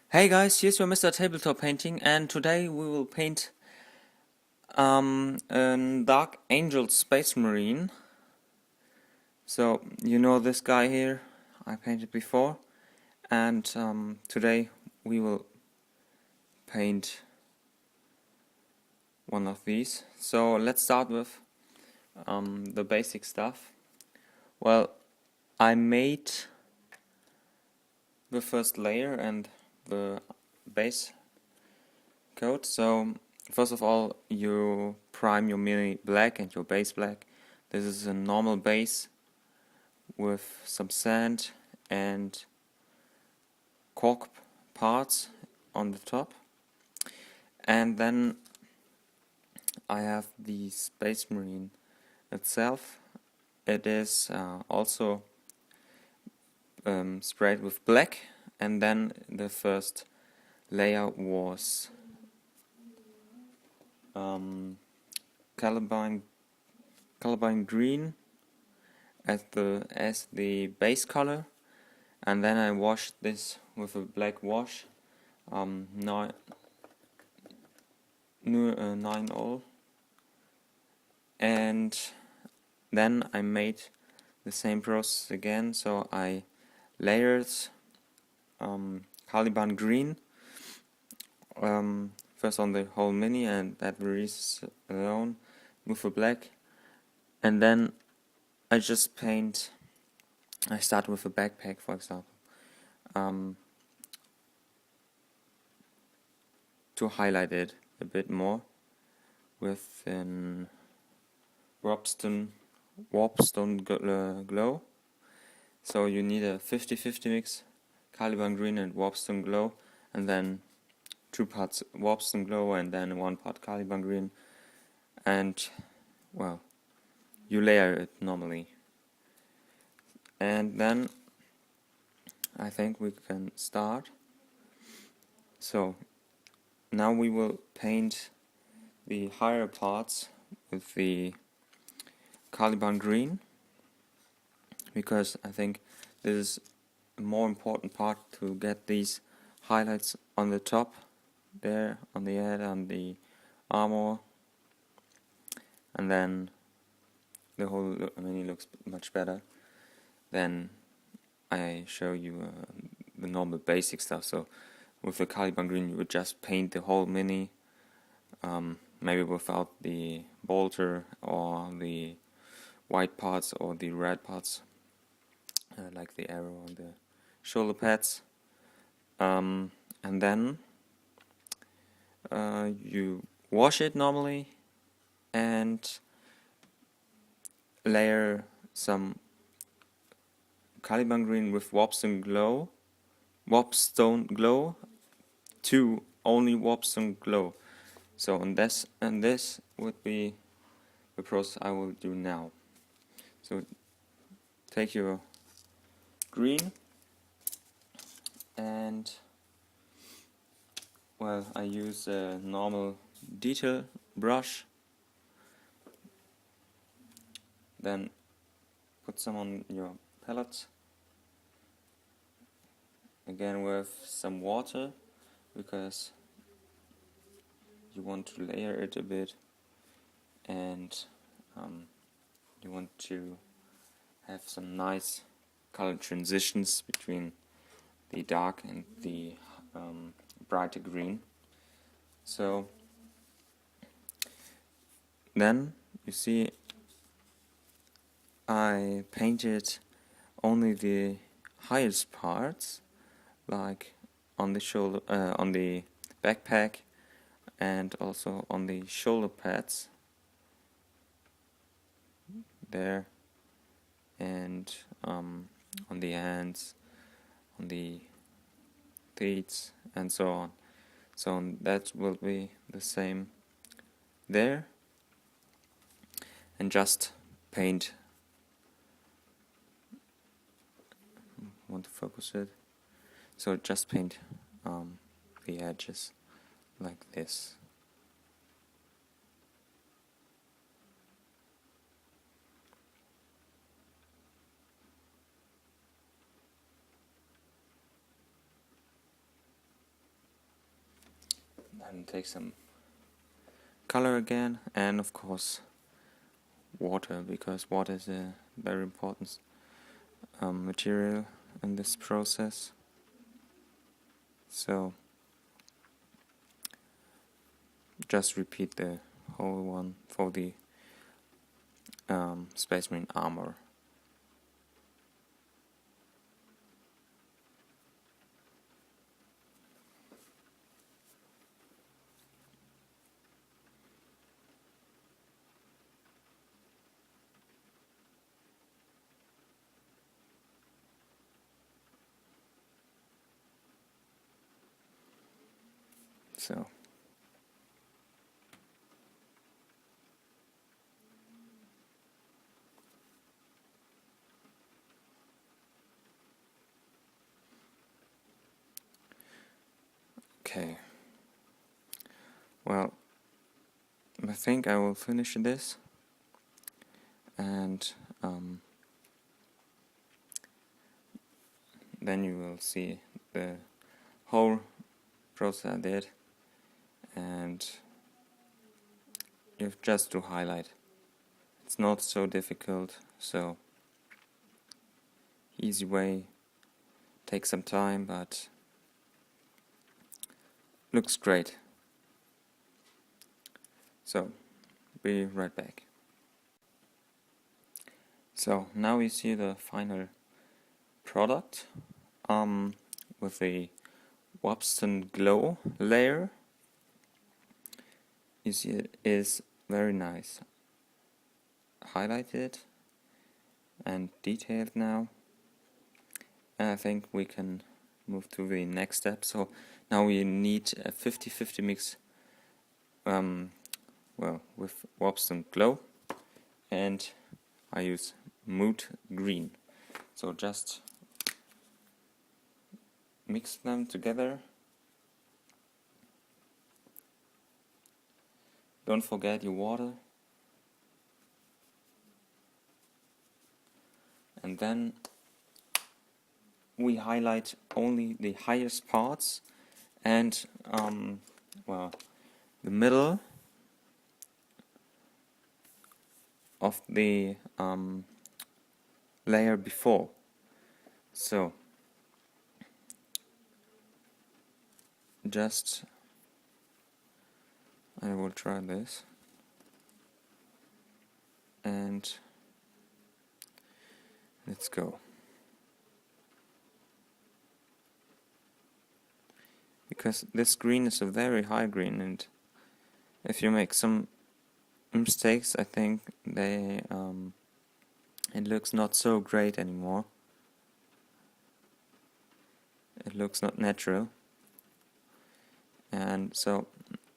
Hey guys, here's your Mr. Tabletop Painting, and today we will paint a Dark Angel Space Marine. So you know this guy here, I painted before, and today we will paint one of these. So let's start with the basic stuff. Well, I made the first layer and the base coat. So first of all, you prime your mini black and your base black. This is a normal base with some sand and cork parts on the top. And then I have the Space Marine itself. It is also sprayed with black, and then the first layer was carbine green as the base color, and then I washed this with a black wash, 9-0, and then I made the same process again. So I layered Caliban green first on the whole mini, and that varies alone with a black, and then I just paint. I start with a backpack, for example, to highlight it a bit more with an warpstone glow. So you need a 50-50 mix, Caliban green and warpstone glow, and then 2 parts warpstone glow and then 1 part Caliban green, and well, you layer it normally. And then I think we can start. So now we will paint the higher parts with the Caliban green, because I think this is a more important part to get these highlights on the top there, on the head, on the armor, and then the whole mini looks much better. Then I show you the normal basic stuff. So with the Caliban green you would just paint the whole mini, maybe without the bolter or the white parts or the red parts, like the arrow on the shoulder pads, and then you wash it normally and layer some Caliban green with warpstone glow to only warpstone glow. So this would be the process I will do now. So take your green, and well, I use a normal detail brush, then put some on your palette, again with some water, because you want to layer it a bit, and you want to have some nice color transitions between the dark and the brighter green. So then you see I painted only the highest parts, like on the shoulder, on the backpack, and also on the shoulder pads there, and on the hands, on the feet, and so on. So that will be the same there, and just paint. Want to focus it? So just paint the edges like this. Then take some color again, and of course water, because water is a very important material in this process. So just repeat the whole one for the Space Marine armor. So okay, well, I think I will finish this, and then you will see the whole process I did, and you have just to highlight. It's not so difficult, so easy way, takes some time, but looks great. So, be right back. So now we see the final product with the Wobston Glow layer. You see it is very nice, highlighted and detailed now, and I think we can move to the next step. So now we need a 50-50 mix with Wobston Glow, and I use Mood Green. So just mix them together. Don't forget your water. And then we highlight only the highest parts and the middle of the layer before. So just I will try this, and let's go. Because this green is a very high green, and if you make some mistakes, I think they it looks not so great anymore. It looks not natural, and so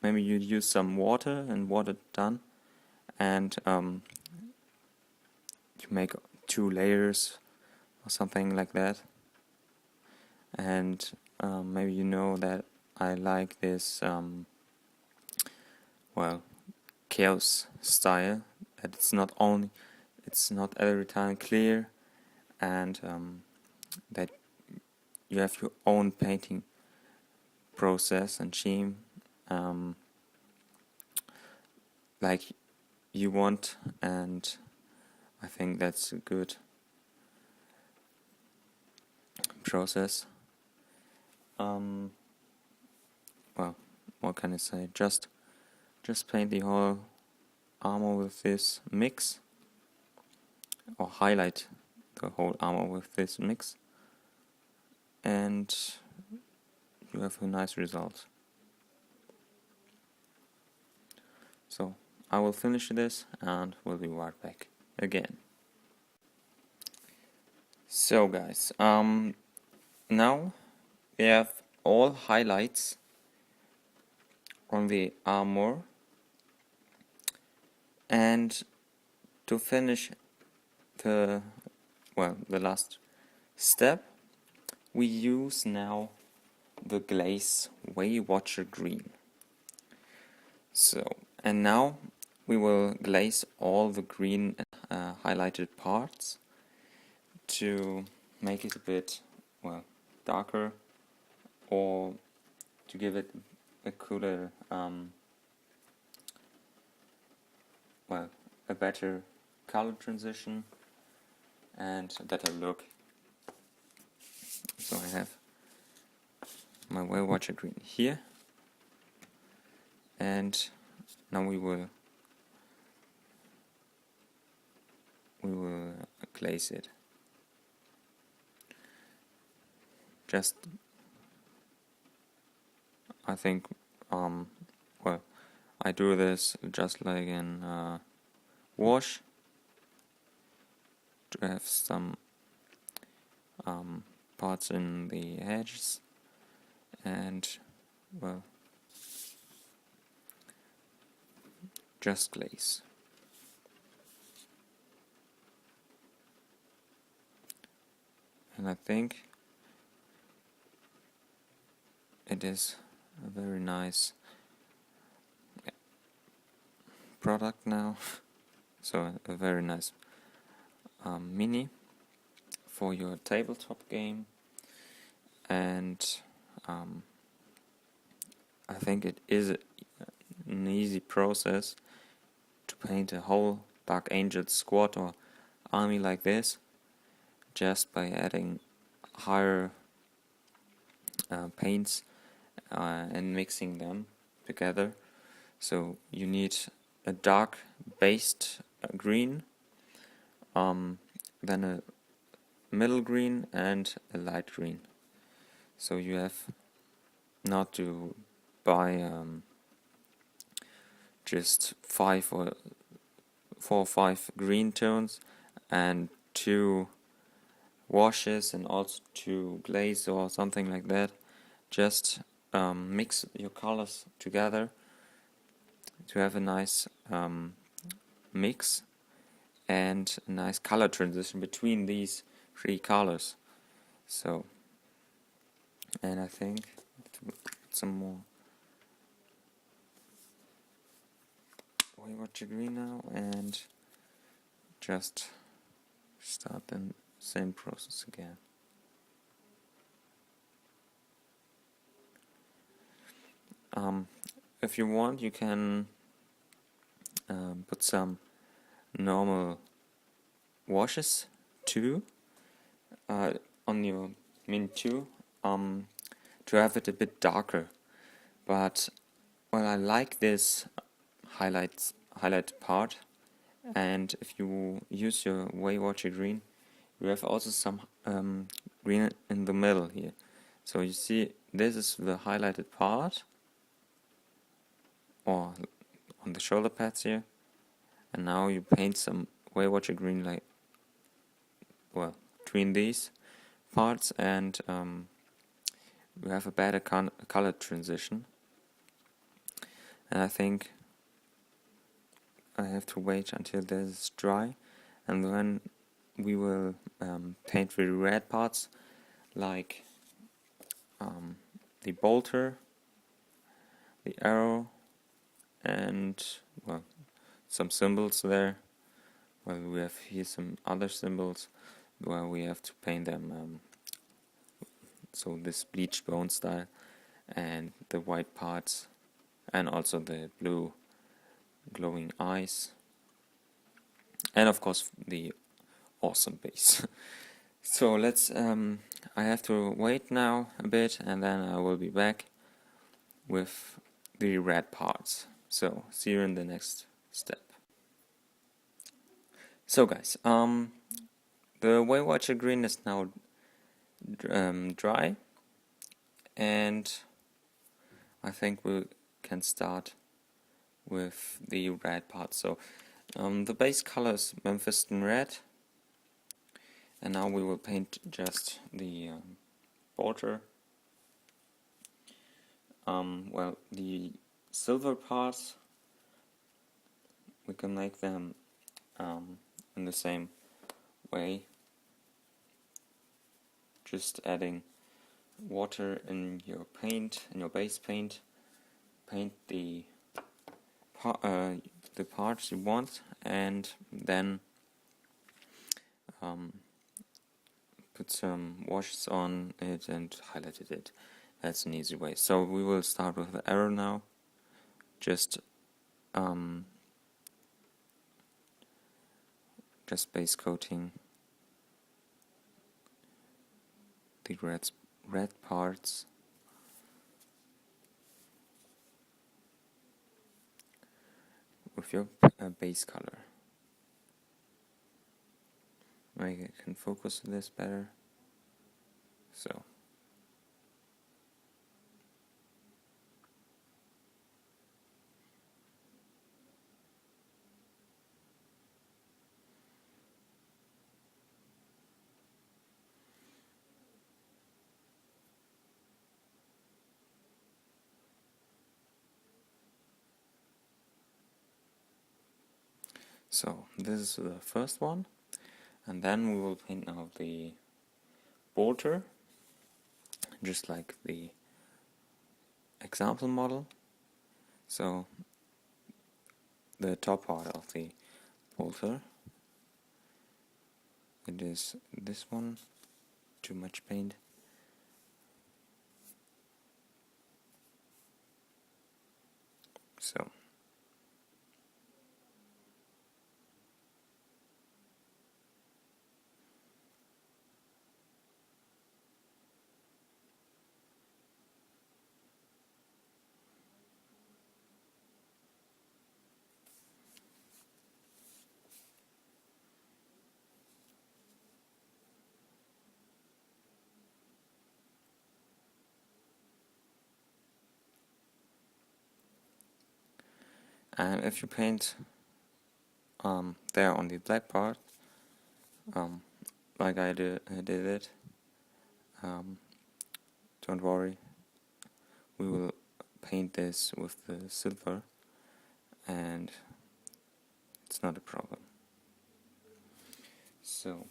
maybe you use some water and water done, and you make 2 layers or something like that. And maybe you know that I like this chaos style, that it's not every time clear, and that you have your own painting process and scheme like you want, and I think that's a good process. Well, what can I say? Just paint the whole armor with this mix, or highlight the whole armor with this mix, and you have a nice result. So I will finish this and we'll be right back again. So guys, now we have all highlights on the armor, and to finish the last step, we use now the glaze Waywatcher Green. So, and now we will glaze all the green highlighted parts to make it a bit darker, or to give it a cooler, well, a better color transition and a better look. So I have my whale watcher green here, and now we will glaze it. Just, I think, well, I do this just like in wash, to have some parts in the edges, and, well, just glaze. And I think it is a very nice product now. So a very nice mini for your tabletop game, and I think it is an easy process to paint a whole Dark Angel squad or army like this, just by adding higher paints and mixing them together. So you need a dark based green, then a middle green and a light green. So you have not to buy just 4 or 5 green tones and 2 washes and also 2 glaze or something like that. Just mix your colors together to have a nice mix and a nice color transition between these 3 colors. So, and I think to put some more watch green now, and just start the same process again. If you want, you can put some normal washes too on your Min 2 to have it a bit darker. But well, I like this highlight part, and if you use your Way Watcher green, you have also some green in the middle here. So you see, this is the highlighted part, or on the shoulder pads here, and now you paint some Way Watcher green, like, well, between these parts, and you have a better color transition. And I think I have to wait until this is dry, and then we will paint the red parts, like the bolter, the arrow, and, well, some symbols there. Well, we have here some other symbols where we have to paint them, so this bleached bone style, and the white parts, and also the blue glowing eyes, and of course the awesome base. So let's I have to wait now a bit, and then I will be back with the red parts. So see you in the next step. So guys, the Way Watcher green is now dry, and I think we can start with the red part. So the base color is Mephiston red, and now we will paint just the border. Well, the silver parts, we can make them in the same way, just adding water in your paint, in your base paint. Paint the parts you want, and then put some washes on it and highlighted it. That's an easy way. So we will start with the arrow now. Just base coating the red parts. With your base color. Maybe I can focus this better. So. So this is the first one, and then we will paint now the border, just like the example model. So the top part of the border, it is this one, too much paint. So and if you paint there on the black part, like I did it, don't worry, we will paint this with the silver and it's not a problem. So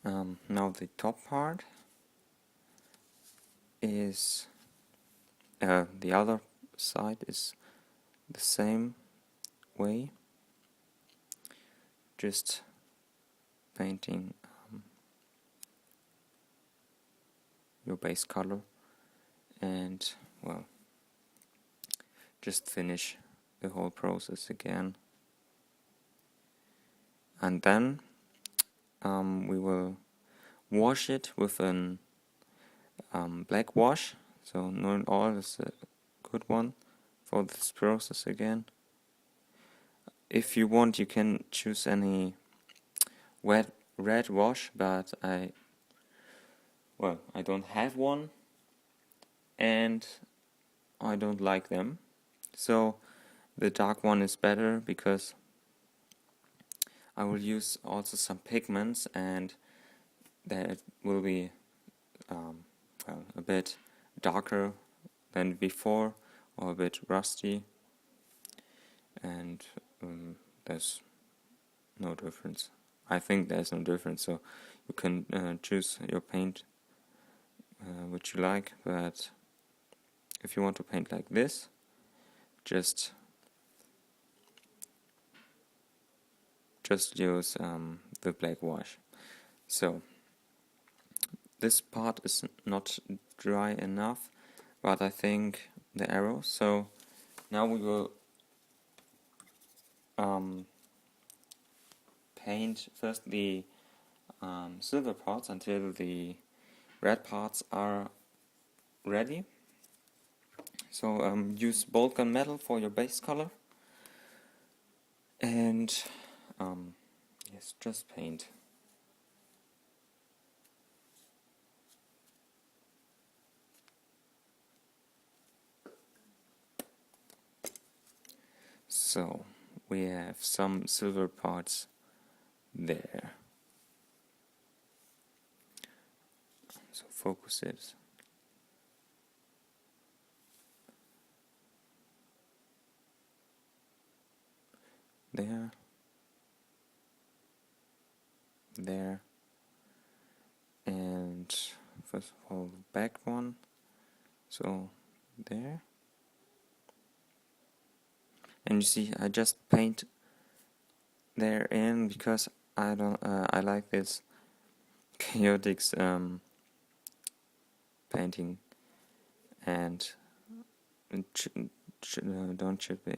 now the top part is the other side is the same way, just painting your base color and, well, just finish the whole process again, and then we will wash it with an black wash. So not all is a good one for this process again. If you want, you can choose any red wash, but I don't have one and I don't like them. So the dark one is better because I will use also some pigments and that will be a bit darker than before or a bit rusty, and there's no difference. I think there's no difference, so you can choose your paint which you like, but if you want to paint like this, just use the black wash. So this part is not dry enough, but I think the arrow. So now we will paint first the silver parts until the red parts are ready. So use bolt gun metal for your base color, and yes, just paint. So we have some silver parts there. So focus it. There. There. And first of all, the back one. So there. And you see, I just paint there in because I like this chaotic painting, and don't should be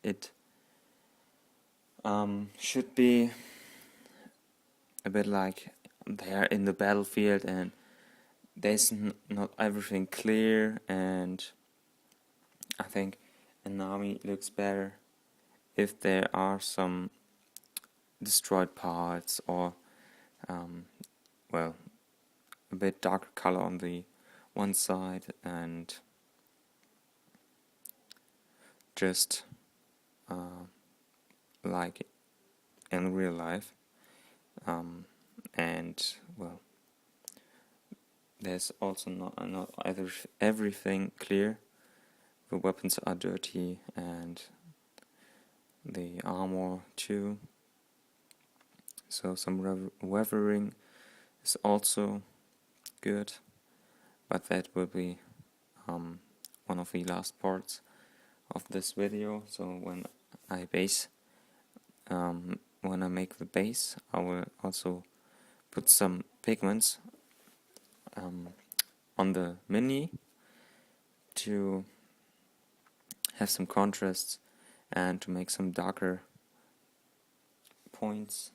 it should be a bit like they're in the battlefield and there's not everything clear, and I think an army looks better if there are some destroyed parts or well, a bit darker color on the one side and just like in real life, and well, there's also not everything clear. The weapons are dirty and the armor too, so some weathering is also good, but that will be one of the last parts of this video. So when I make the base, I will also put some pigments on the mini to have some contrasts and to make some darker points.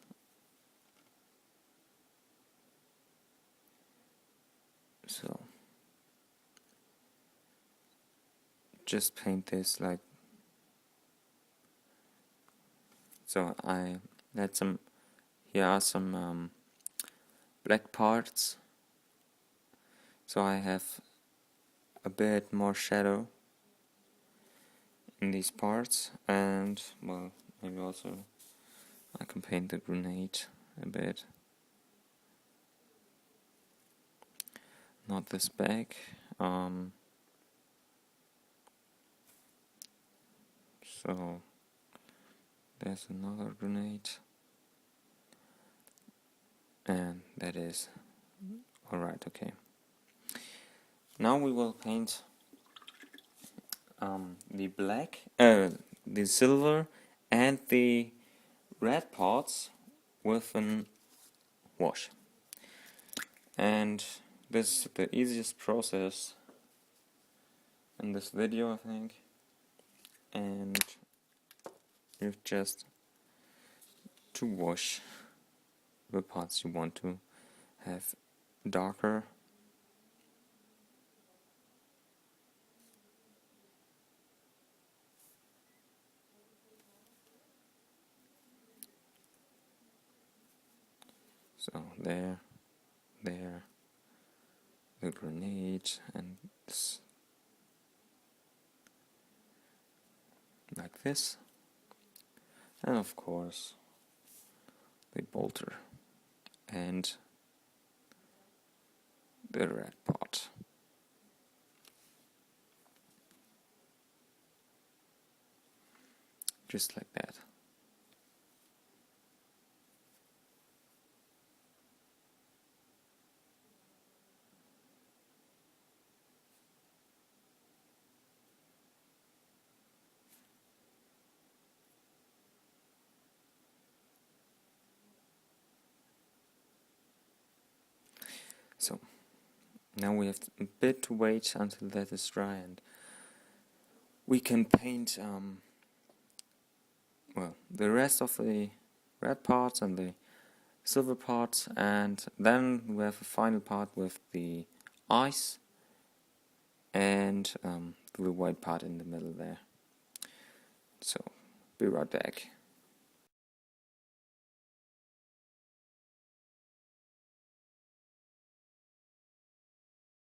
So just paint this like so. I had some, here are some black parts, so I have a bit more shadow in these parts, and well, maybe also I can paint the grenade a bit. Not this back. So there's another grenade, and that is alright. Okay. Now we will paint the black, the silver, and the red parts with an wash. And this is the easiest process in this video, I think. And you've just to wash the parts you want to have darker. So there, the grenade, and this, like this, and of course the bolter and the red part. Just like that. So now we have a bit to wait until that is dry, and we can paint well, the rest of the red parts and the silver parts, and then we have a final part with the eyes and the white part in the middle there. So be right back.